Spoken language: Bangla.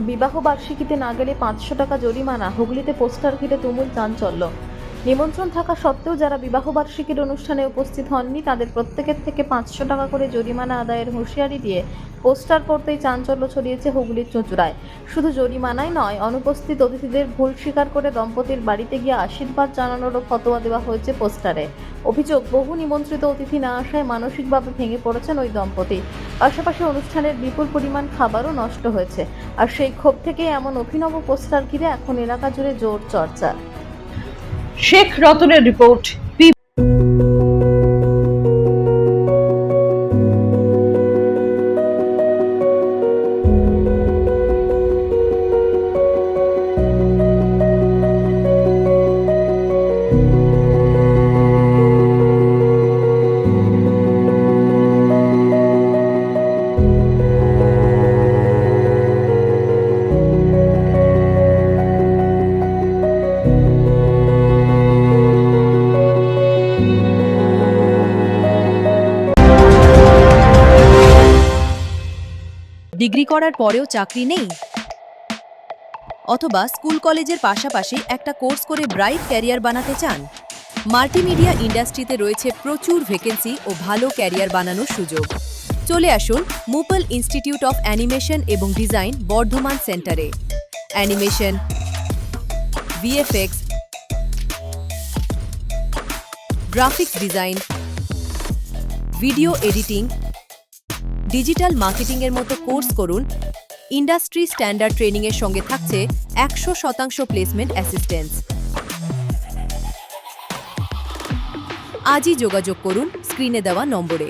বিবাহ বার্ষিকীতে না গেলে 500 টাকা জরিমানা। হুগলিতে পোস্টার ঘিরে তুমুল চাঞ্চল্য। নিমন্ত্রণ থাকা সত্ত্বেও যারা বিবাহ বার্ষিকীর অনুষ্ঠানে উপস্থিত হননি তাদের প্রত্যেকের থেকে 500 টাকা করে জরিমানা আদায়ের হুঁশিয়ারি দিয়ে পোস্টার করতেই চাঞ্চল্য ছড়িয়েছে হুগলির চুঁচুড়ায়। শুধু জরিমানাই নয়, অনুপস্থিত অতিথিদের ভুল স্বীকার করে দম্পতির বাড়িতে গিয়ে আশীর্বাদ জানানোরও ফতোয়া দেওয়া হয়েছে পোস্টারে। অভিযোগ, বহু নিমন্ত্রিত অতিথি না আসায় মানসিকভাবে ভেঙে পড়েছেন ওই দম্পতি। পাশাপাশি অনুষ্ঠানের বিপুল পরিমাণ খাবারও নষ্ট হয়েছে। আর সেই ক্ষোভ থেকে এমন অভিনব পোস্টার ঘিরে এখন এলাকা জুড়ে জোর চর্চা। শেখ রতনের রিপোর্ট। ডিগ্রি করার পরেও চাকরি নেই, অথবা স্কুল কলেজের পাশাপাশি একটা কোর্স করে ব্রাইট ক্যারিয়ার বানাতে চান? মাল্টিমিডিয়া ইন্ডাস্ট্রিতে রয়েছে প্রচুর ভ্যাকেন্সি ও ভালো ক্যারিয়ার বানানোর সুযোগ। চলে আসুন মুপল ইনস্টিটিউট অফ অ্যানিমেশন এবং ডিজাইন বর্ধমান সেন্টারে। Animation, VFX, graphics design, video editing, digital মার্কেটিংয়ের মতো কোর্স করুন। ইন্ডাস্ট্রি স্ট্যান্ডার্ড ট্রেনিংয়ের সঙ্গে থাকছে 100% প্লেসমেন্ট অ্যাসিস্ট্যান্স। আজই যোগাযোগ করুন স্ক্রিনে দেওয়া নম্বরে।